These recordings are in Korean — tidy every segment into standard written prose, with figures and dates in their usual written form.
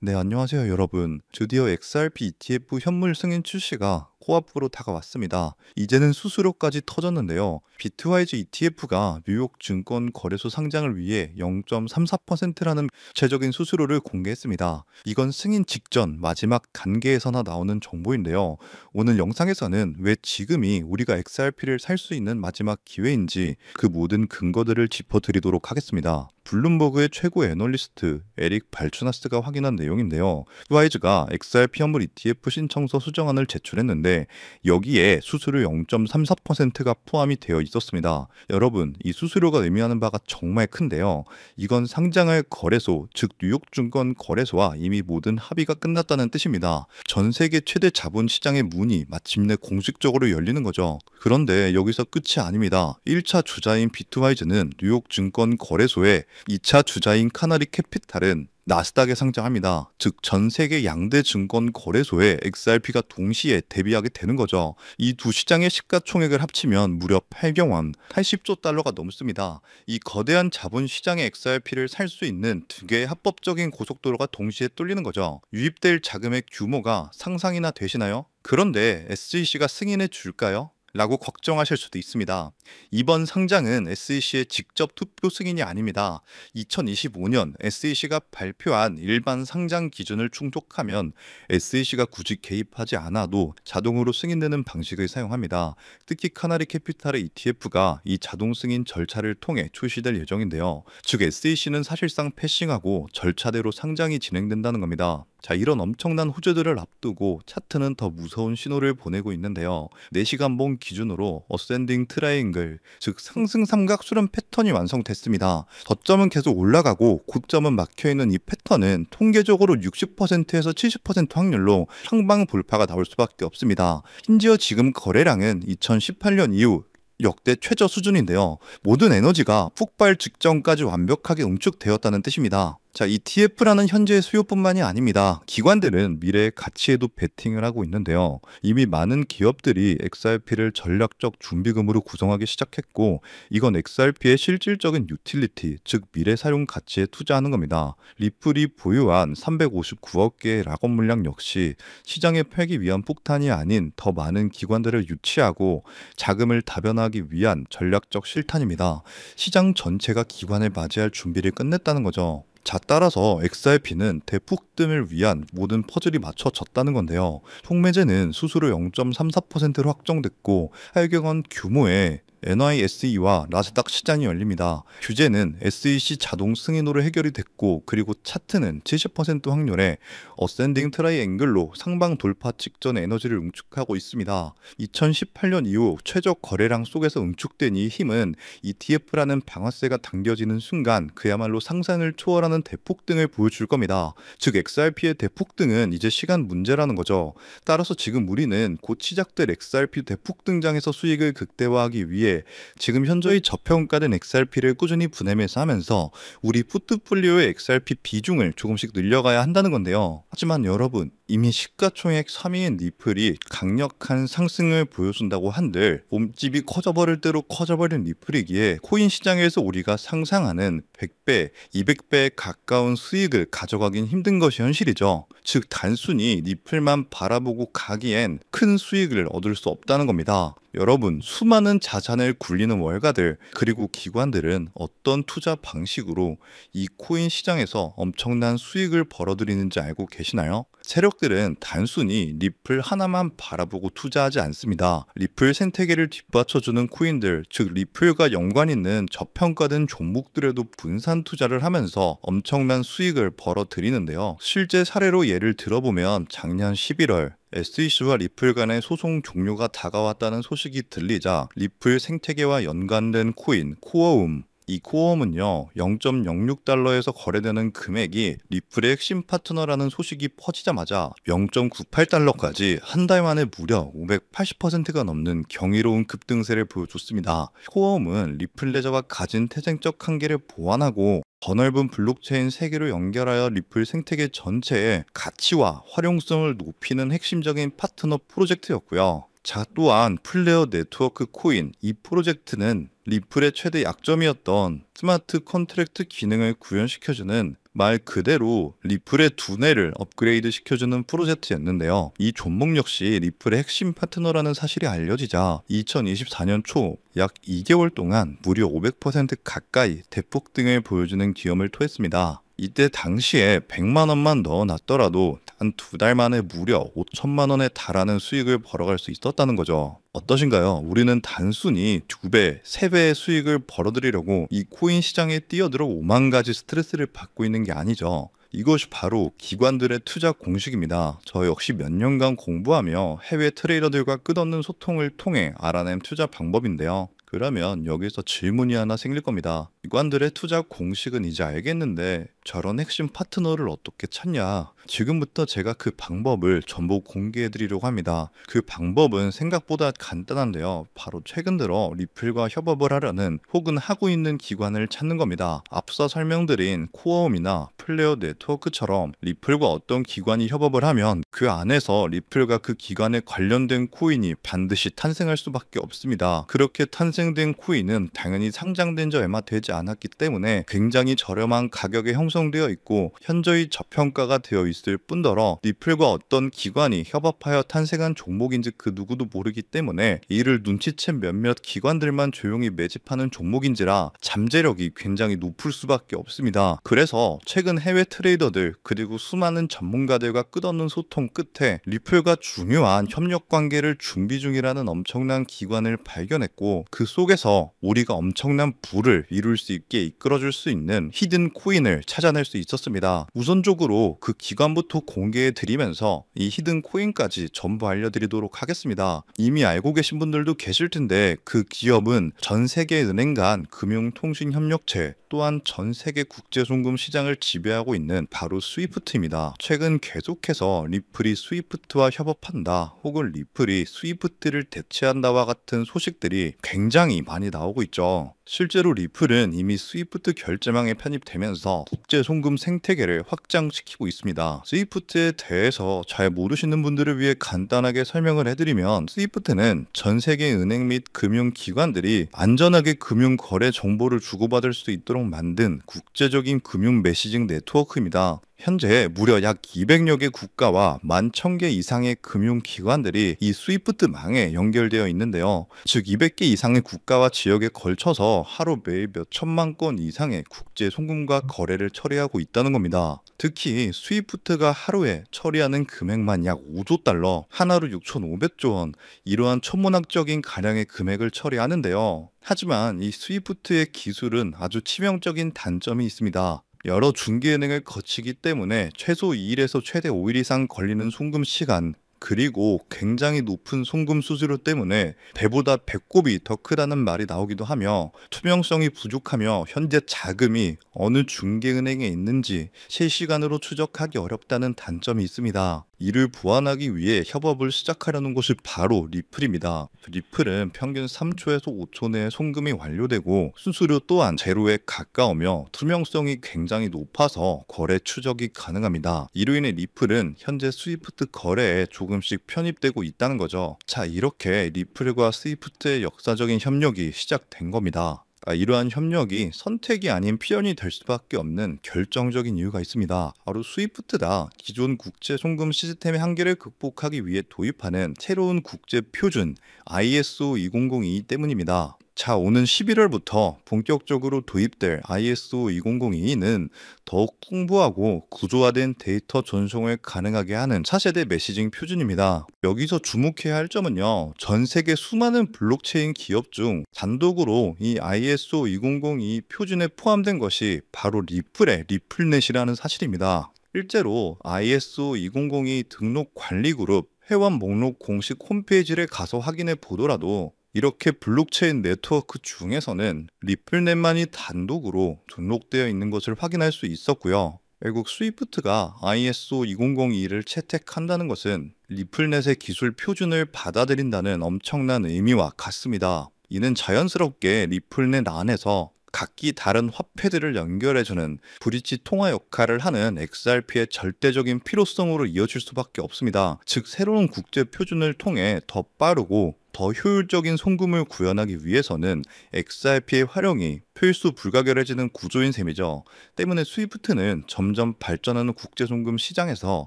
네, 안녕하세요, 여러분. 드디어 XRP ETF 현물 승인 출시가 코앞으로 다가왔습니다. 이제는 수수료까지 터졌는데요. 비트와이즈 ETF가 뉴욕 증권 거래소 상장을 위해 0.34%라는 구체적인 수수료를 공개했습니다. 이건 승인 직전 마지막 단계에서나 나오는 정보인데요. 오늘 영상에서는 왜 지금이 우리가 XRP를 살 수 있는 마지막 기회인지 그 모든 근거들을 짚어드리도록 하겠습니다. 블룸버그의 최고 애널리스트 에릭 발추나스가 확인한 내용인데요. 트와이즈가 XRP 현물 ETF 신청서 수정안을 제출했는데 여기에 수수료 0.34%가 포함이 되어 있었습니다. 여러분, 이 수수료가 의미하는 바가 정말 큰데요. 이건 상장할 거래소, 즉 뉴욕 증권 거래소와 이미 모든 합의가 끝났다는 뜻입니다. 전 세계 최대 자본 시장의 문이 마침내 공식적으로 열리는 거죠. 그런데 여기서 끝이 아닙니다. 1차 주자인 비트와이즈는 뉴욕 증권 거래소에 2차 주자인 카나리 캐피탈은 나스닥에 상장합니다. 즉 전 세계 양대 증권 거래소에 XRP가 동시에 대비하게 되는 거죠. 이 두 시장의 시가총액을 합치면 무려 8경 원, 80조 달러가 넘습니다. 이 거대한 자본 시장의 XRP를 살 수 있는 두 개의 합법적인 고속도로가 동시에 뚫리는 거죠. 유입될 자금의 규모가 상상이나 되시나요? 그런데 SEC가 승인해 줄까요? 라고 걱정하실 수도 있습니다. 이번 상장은 SEC의 직접 투표 승인이 아닙니다. 2025년 SEC가 발표한 일반 상장 기준을 충족하면 SEC가 굳이 개입하지 않아도 자동으로 승인되는 방식을 사용합니다. 특히 카나리 캐피탈의 ETF가 이 자동 승인 절차를 통해 출시될 예정인데요. 즉 SEC는 사실상 패싱하고 절차대로 상장이 진행된다는 겁니다. 자, 이런 엄청난 호재들을 앞두고 차트는 더 무서운 신호를 보내고 있는데요. 4시간봉 기준으로 어센딩 트라이앵글, 즉 상승 삼각 수렴 패턴이 완성됐습니다. 저점은 계속 올라가고 고점은 막혀있는 이 패턴은 통계적으로 60%에서 70% 확률로 상방 돌파가 나올 수밖에 없습니다. 심지어 지금 거래량은 2018년 이후 역대 최저 수준인데요. 모든 에너지가 폭발 직전까지 완벽하게 응축되었다는 뜻입니다. 자, ETF라는 현재의 수요뿐만이 아닙니다. 기관들은 미래의 가치에도 베팅을 하고 있는데요. 이미 많은 기업들이 XRP를 전략적 준비금으로 구성하기 시작했고, 이건 XRP의 실질적인 유틸리티, 즉 미래 사용 가치에 투자하는 겁니다. 리플이 보유한 359억 개의 락업 물량 역시 시장에 팔기 위한 폭탄이 아닌 더 많은 기관들을 유치하고 자금을 다변화하기 위한 전략적 실탄입니다. 시장 전체가 기관을 맞이할 준비를 끝냈다는 거죠. 자, 따라서 XRP는 대폭등을 위한 모든 퍼즐이 맞춰졌다는 건데요. 총매제는 수수료 0.34%로 확정됐고 800원 규모의 NYSE와 나스닥 시장이 열립니다. 규제는 SEC 자동 승인으로 해결이 됐고, 그리고 차트는 70% 확률의 어센딩 트라이앵글로 상방 돌파 직전 에너지를 응축하고 있습니다. 2018년 이후 최저 거래량 속에서 응축된 이 힘은 ETF라는 방아쇠가 당겨지는 순간 그야말로 상상을 초월하는 대폭등을 보여줄 겁니다. 즉 XRP의 대폭등은 이제 시간 문제라는 거죠. 따라서 지금 우리는 곧 시작될 XRP 대폭등장에서 수익을 극대화하기 위해 지금 현저히 저평가된 XRP를 꾸준히 분해매수 하면서 우리 포트폴리오의 XRP 비중을 조금씩 늘려가야 한다는 건데요. 하지만 여러분, 이미 시가총액 3위인 리플이 강력한 상승을 보여준다고 한들 몸집이 커져버릴 대로 커져버린 리플이기에 코인 시장에서 우리가 상상하는 100배, 200배에 가까운 수익을 가져가긴 힘든 것이 현실이죠. 즉 단순히 리플만 바라보고 가기엔 큰 수익을 얻을 수 없다는 겁니다. 여러분, 수많은 자산을 굴리는 월가들 그리고 기관들은 어떤 투자 방식으로 이 코인 시장에서 엄청난 수익을 벌어들이는지 알고 계시나요? 세력들은 단순히 리플 하나만 바라보고 투자하지 않습니다. 리플 생태계를 뒷받쳐주는 코인들, 즉 리플과 연관 있는 저평가된 종목들에도 분산 투자를 하면서 엄청난 수익을 벌어들이는데요. 실제 사례로 예를 들어보면 작년 11월 SEC와 리플 간의 소송 종료가 다가왔다는 소식이 들리자 리플 생태계와 연관된 코인 코어움, 이 코어움은요 0.06달러에서 거래되는 금액이 리플의 핵심 파트너라는 소식이 퍼지자마자 0.98달러까지 한 달 만에 무려 580%가 넘는 경이로운 급등세를 보여줬습니다. 코어움은 리플 레저가 가진 태생적 한계를 보완하고 더 넓은 블록체인 세계로 연결하여 리플 생태계 전체의 가치와 활용성을 높이는 핵심적인 파트너 프로젝트였고요. 자, 또한 플레어 네트워크 코인, 이 프로젝트는 리플의 최대 약점이었던 스마트 컨트랙트 기능을 구현시켜주는 말 그대로 리플의 두뇌를 업그레이드 시켜주는 프로젝트였는데요. 이 종목 역시 리플의 핵심 파트너라는 사실이 알려지자 2024년 초 약 2개월 동안 무려 500% 가까이 대폭등을 보여주는 기염을 토했습니다. 이때 당시에 100만 원만 넣어놨더라도 단 2달 만에 무려 5천만 원에 달하는 수익을 벌어갈 수 있었다는 거죠. 어떠신가요? 우리는 단순히 2배, 3배의 수익을 벌어들이려고 이 코인 시장에 뛰어들어 5만 가지 스트레스를 받고 있는 게 아니죠. 이것이 바로 기관들의 투자 공식입니다. 저 역시 몇 년간 공부하며 해외 트레이더들과 끝없는 소통을 통해 알아낸 투자 방법인데요. 그러면 여기서 질문이 하나 생길 겁니다. 기관들의 투자 공식은 이제 알겠는데 저런 핵심 파트너를 어떻게 찾냐? 지금부터 제가 그 방법을 전부 공개해 드리려고 합니다. 그 방법은 생각보다 간단한데요. 바로 최근 들어 리플과 협업을 하려는 혹은 하고 있는 기관을 찾는 겁니다. 앞서 설명드린 코어움이나 플레어 네트워크처럼 리플과 어떤 기관이 협업을 하면 그 안에서 리플과 그 기관에 관련된 코인이 반드시 탄생할 수밖에 없습니다. 그렇게 탄생된 코인은 당연히 상장된 지 얼마 되지 않았기 때문에 굉장히 저렴한 가격에 형성되어 있고 현저히 저평가가 되어 있을 뿐더러 리플과 어떤 기관이 협업하여 탄생한 종목인지 그 누구도 모르기 때문에 이를 눈치챈 몇몇 기관들만 조용히 매집하는 종목인지라 잠재력이 굉장히 높을 수밖에 없습니다. 그래서 최근 해외 트레이더들 그리고 수많은 전문가들과 끝없는 소통 끝에 리플과 중요한 협력 관계를 준비 중이라는 엄청난 기관을 발견했고 그 속에서 우리가 엄청난 부를 이룰 수 있게 이끌어줄 수 있는 히든 코인을 찾아낼 수 있었습니다. 우선적으로 그 기관부터 공개해 드리면서 이 히든 코인까지 전부 알려드리도록 하겠습니다. 이미 알고 계신 분들도 계실 텐데 그 기업은 전 세계 은행 간 금융통신협력체 또한 전 세계 국제송금 시장을 지배하고 있는 바로 스위프트입니다. 최근 계속해서 리플이 스위프트와 협업한다 혹은 리플이 스위프트를 대체한다와 같은 소식들이 굉장히 많이 나오고 있죠. 실제로 리플은 이미 스위프트 결제망에 편입되면서 국제 송금 생태계를 확장시키고 있습니다. 스위프트에 대해서 잘 모르시는 분들을 위해 간단하게 설명을 해드리면 스위프트는 전 세계 은행 및 금융기관들이 안전하게 금융 거래 정보를 주고받을 수 있도록 만든 국제적인 금융 메시징 네트워크입니다. 현재 무려 약 200여 개 국가와 11,000개 이상의 금융기관들이 이 스위프트망에 연결되어 있는데요. 즉 200개 이상의 국가와 지역에 걸쳐서 하루 매일 몇 천만 건 이상의 국제 송금과 거래를 처리하고 있다는 겁니다. 특히 스위프트가 하루에 처리하는 금액만 약 5조 달러, 하나로 6,500조 원, 이러한 천문학적인 가량의 금액을 처리하는데요. 하지만 이 스위프트의 기술은 아주 치명적인 단점이 있습니다. 여러 중개은행을 거치기 때문에 최소 2일에서 최대 5일 이상 걸리는 송금 시간, 그리고 굉장히 높은 송금 수수료 때문에 배보다 배꼽이 더 크다는 말이 나오기도 하며 투명성이 부족하며 현재 자금이 어느 중개은행에 있는지 실시간으로 추적하기 어렵다는 단점이 있습니다. 이를 보완하기 위해 협업을 시작하려는 곳이 바로 리플입니다. 리플은 평균 3초에서 5초 내에 송금이 완료되고 수수료 또한 제로에 가까우며 투명성이 굉장히 높아서 거래 추적이 가능합니다. 이로 인해 리플은 현재 스위프트 거래에 조금씩 편입되고 있다는 거죠. 자, 이렇게 리플과 스위프트의 역사적인 협력이 시작된 겁니다. 이러한 협력이 선택이 아닌 필연이 될 수밖에 없는 결정적인 이유가 있습니다. 바로 스위프트가 기존 국제 송금 시스템의 한계를 극복하기 위해 도입하는 새로운 국제 표준 ISO 2002 때문입니다. 자, 오는 11월부터 본격적으로 도입될 ISO 2002는 더욱 풍부하고 구조화된 데이터 전송을 가능하게 하는 차세대 메시징 표준입니다. 여기서 주목해야 할 점은요, 전 세계 수많은 블록체인 기업 중 단독으로 이 ISO 2002 표준에 포함된 것이 바로 리플의 리플넷이라는 사실입니다. 실제로 ISO 2002 등록 관리 그룹 회원 목록 공식 홈페이지를 가서 확인해 보더라도 이렇게 블록체인 네트워크 중에서는 리플넷만이 단독으로 등록되어 있는 것을 확인할 수 있었고요. 결국 스위프트가 ISO 2002를 채택한다는 것은 리플넷의 기술 표준을 받아들인다는 엄청난 의미와 같습니다. 이는 자연스럽게 리플넷 안에서 각기 다른 화폐들을 연결해주는 브릿지 통화 역할을 하는 XRP의 절대적인 필요성으로 이어질 수밖에 없습니다. 즉 새로운 국제 표준을 통해 더 빠르고 더 효율적인 송금을 구현하기 위해서는 XRP의 활용이 필수 불가결해지는 구조인 셈이죠. 때문에 스위프트는 점점 발전하는 국제송금 시장에서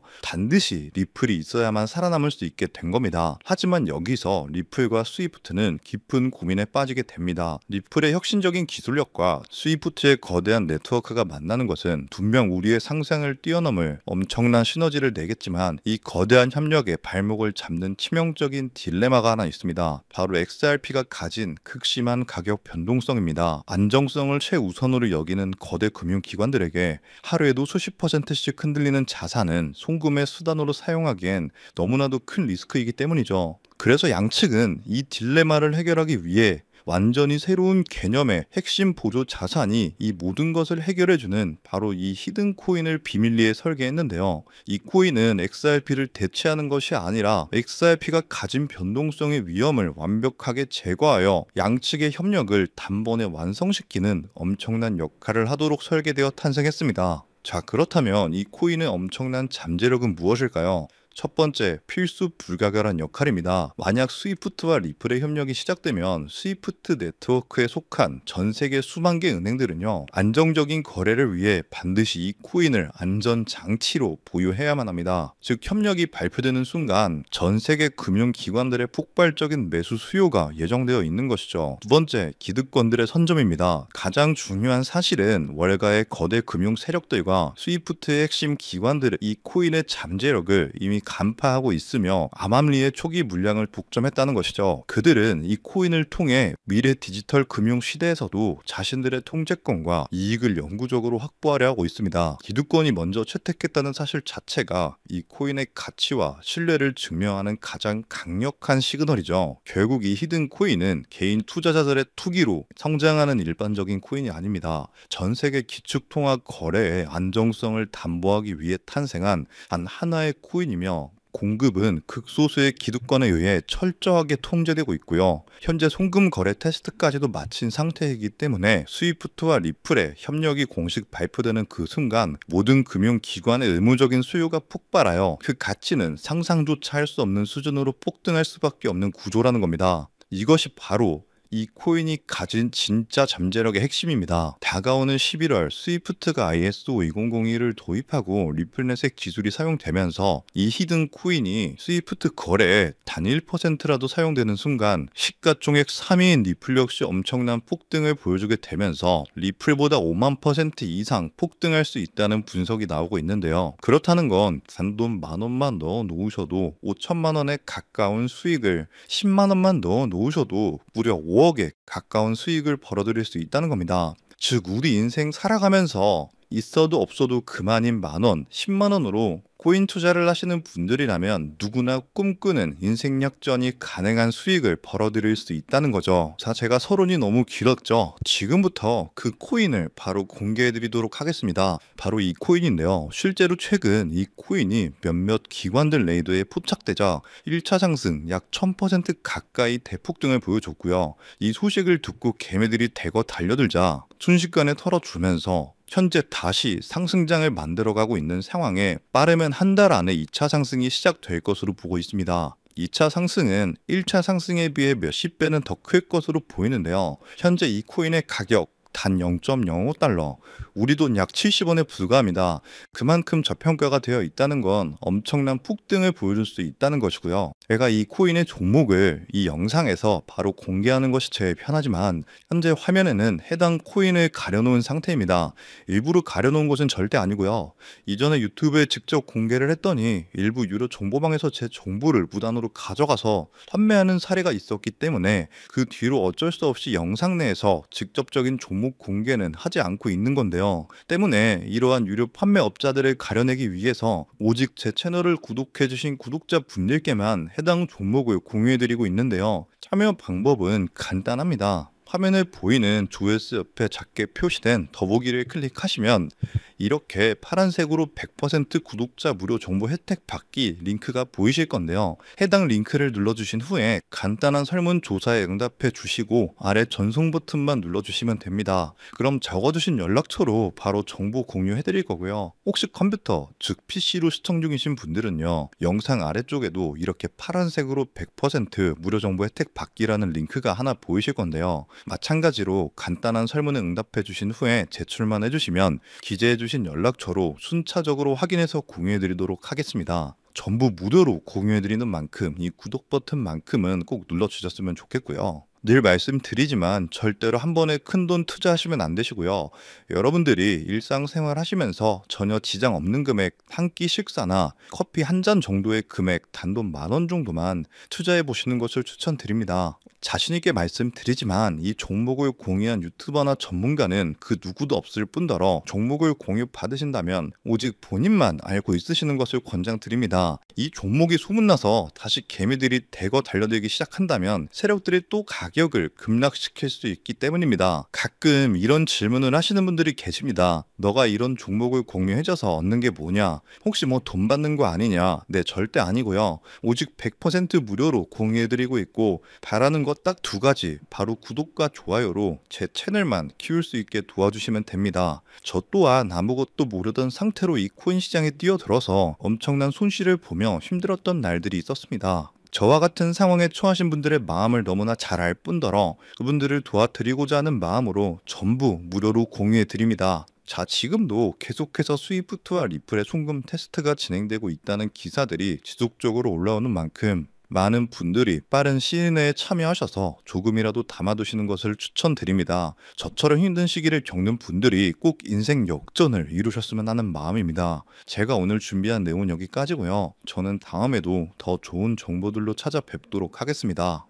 반드시 리플이 있어야만 살아남을 수 있게 된 겁니다. 하지만 여기서 리플과 스위프트는 깊은 고민에 빠지게 됩니다. 리플의 혁신적인 기술력과 스위프트의 거대한 네트워크가 만나는 것은 분명 우리의 상상을 뛰어넘을 엄청난 시너지를 내겠지만, 이 거대한 협력에 발목을 잡는 치명적인 딜레마가 하나 있습니다. 바로 XRP가 가진 극심한 가격 변동성입니다. 안정성을 최우선으로 여기는 거대 금융기관들에게 하루에도 수십 %씩 흔들리는 자산은 송금의 수단으로 사용하기엔 너무나도 큰 리스크이기 때문이죠. 그래서 양측은 이 딜레마를 해결하기 위해 완전히 새로운 개념의 핵심 보조 자산이 이 모든 것을 해결해주는 바로 이 히든 코인을 비밀리에 설계했는데요. 이 코인은 XRP를 대체하는 것이 아니라 XRP가 가진 변동성의 위험을 완벽하게 제거하여 양측의 협력을 단번에 완성시키는 엄청난 역할을 하도록 설계되어 탄생했습니다. 자, 그렇다면 이 코인의 엄청난 잠재력은 무엇일까요? 첫 번째, 필수 불가결한 역할입니다. 만약 스위프트와 리플의 협력이 시작되면 스위프트 네트워크에 속한 전 세계 수만 개 은행들은요, 안정적인 거래를 위해 반드시 이 코인을 안전 장치로 보유해야만 합니다. 즉, 협력이 발표되는 순간 전 세계 금융기관들의 폭발적인 매수 수요가 예정되어 있는 것이죠. 두 번째, 기득권들의 선점입니다. 가장 중요한 사실은 월가의 거대 금융 세력들과 스위프트의 핵심 기관들의 이 코인의 잠재력을 이미 간파하고 있으며 암암리의 초기 물량을 독점했다는 것이죠. 그들은 이 코인을 통해 미래 디지털 금융 시대에서도 자신들의 통제권과 이익을 영구적으로 확보하려 하고 있습니다. 기득권이 먼저 채택했다는 사실 자체가 이 코인의 가치와 신뢰를 증명하는 가장 강력한 시그널이죠. 결국 이 히든 코인은 개인 투자자들의 투기로 성장하는 일반적인 코인이 아닙니다. 전 세계 기축통화 거래의 안정성을 담보하기 위해 탄생한 단 하나의 코인이며, 공급은 극소수의 기득권에 의해 철저하게 통제되고 있고요. 현재 송금 거래 테스트까지도 마친 상태이기 때문에 스위프트와 리플의 협력이 공식 발표되는 그 순간 모든 금융기관의 의무적인 수요가 폭발하여 그 가치는 상상조차 할 수 없는 수준으로 폭등할 수밖에 없는 구조라는 겁니다. 이것이 바로 이 코인이 가진 진짜 잠재력의 핵심입니다. 다가오는 11월 스위프트가 ISO 2002를 도입하고 리플넷의 기술이 사용되면서 이 히든 코인이 스위프트 거래에 단 1%라도 사용되는 순간 시가총액 3위인 리플 역시 엄청난 폭등을 보여주게 되면서 리플보다 5만 % 이상 폭등할 수 있다는 분석이 나오고 있는데요. 그렇다는 건 단돈 10,000원만 넣어 놓으셔도 5천만 원에 가까운 수익을, 10만 원만 넣어 놓으셔도 무려 5억에 가까운 수익을 벌어들일 수 있다는 겁니다. 즉, 우리 인생 살아가면서 있어도 없어도 그만인 만원, 10만 원으로 코인 투자를 하시는 분들이라면 누구나 꿈꾸는 인생 역전이 가능한 수익을 벌어들일 수 있다는 거죠. 자, 제가 서론이 너무 길었죠. 지금부터 그 코인을 바로 공개해 드리도록 하겠습니다. 바로 이 코인인데요. 실제로 최근 이 코인이 몇몇 기관들 레이더에 포착되자 1차 상승 약 1000% 가까이 대폭등을 보여줬고요. 이 소식을 듣고 개미들이 대거 달려들자 순식간에 털어주면서 현재 다시 상승장을 만들어가고 있는 상황에 빠르면 한 달 안에 2차 상승이 시작될 것으로 보고 있습니다. 2차 상승은 1차 상승에 비해 몇십 배는 더 클 것으로 보이는데요. 현재 이 코인의 가격 단 0.05달러, 우리 돈 약 70원에 불과합니다. 그만큼 저평가가 되어 있다는 건 엄청난 폭등을 보여줄 수 있다는 것이고요. 제가 이 코인의 종목을 이 영상에서 바로 공개하는 것이 제일 편하지만 현재 화면에는 해당 코인을 가려놓은 상태입니다. 일부러 가려놓은 것은 절대 아니고요. 이전에 유튜브에 직접 공개를 했더니 일부 유료 정보방에서 제 정보를 무단으로 가져가서 판매하는 사례가 있었기 때문에 그 뒤로 어쩔 수 없이 영상 내에서 직접적인 종목 공개는 하지 않고 있는 건데요. 때문에 이러한 유료 판매업자들을 가려내기 위해서 오직 제 채널을 구독해주신 구독자 분들께만 해당 종목을 공유해드리고 있는데요. 참여 방법은 간단합니다. 화면에 보이는 조회수 옆에 작게 표시된 더보기를 클릭하시면 이렇게 파란색으로 100% 구독자 무료 정보 혜택 받기 링크가 보이실 건데요. 해당 링크를 눌러주신 후에 간단한 설문조사에 응답해 주시고 아래 전송 버튼만 눌러주시면 됩니다. 그럼 적어주신 연락처로 바로 정보 공유해 드릴 거고요. 혹시 컴퓨터, 즉 PC로 시청 중이신 분들은요, 영상 아래쪽에도 이렇게 파란색으로 100% 무료 정보 혜택 받기라는 링크가 하나 보이실 건데요. 마찬가지로 간단한 설문에 응답해 주신 후에 제출만 해주시면 기재해 주신 연락처로 순차적으로 확인해서 공유해 드리도록 하겠습니다. 전부 무료로 공유해 드리는 만큼 이 구독 버튼만큼은 꼭 눌러 주셨으면 좋겠고요. 늘 말씀드리지만 절대로 한 번에 큰돈 투자하시면 안 되시고요. 여러분들이 일상생활 하시면서 전혀 지장 없는 금액, 한 끼 식사나 커피 한 잔 정도의 금액, 단돈 10,000원 정도만 투자해 보시는 것을 추천드립니다. 자신 있게 말씀드리지만 이 종목을 공유한 유튜버나 전문가는 그 누구도 없을 뿐더러 종목을 공유 받으신다면 오직 본인만 알고 있으시는 것을 권장드립니다. 이 종목이 소문나서 다시 개미들이 대거 달려들기 시작한다면 세력들이 또 가격을 급락시킬 수 있기 때문입니다. 가끔 이런 질문을 하시는 분들이 계십니다. 너가 이런 종목을 공유해줘서 얻는 게 뭐냐? 혹시 뭐 돈 받는 거 아니냐? 네, 절대 아니고요. 오직 100% 무료로 공유해드리고 있고 바라는 것 딱 두 가지, 바로 구독과 좋아요로 제 채널만 키울 수 있게 도와주시면 됩니다. 저 또한 아무것도 모르던 상태로 이 코인 시장에 뛰어들어서 엄청난 손실을 보며 힘들었던 날들이 있었습니다. 저와 같은 상황에 처하신 분들의 마음을 너무나 잘 알 뿐더러 그분들을 도와드리고자 하는 마음으로 전부 무료로 공유해 드립니다. 자, 지금도 계속해서 스위프트와 리플의 송금 테스트가 진행되고 있다는 기사들이 지속적으로 올라오는 만큼 많은 분들이 빠른 시일 내에 참여하셔서 조금이라도 담아두시는 것을 추천드립니다. 저처럼 힘든 시기를 겪는 분들이 꼭 인생 역전을 이루셨으면 하는 마음입니다. 제가 오늘 준비한 내용은 여기까지고요. 저는 다음에도 더 좋은 정보들로 찾아뵙도록 하겠습니다.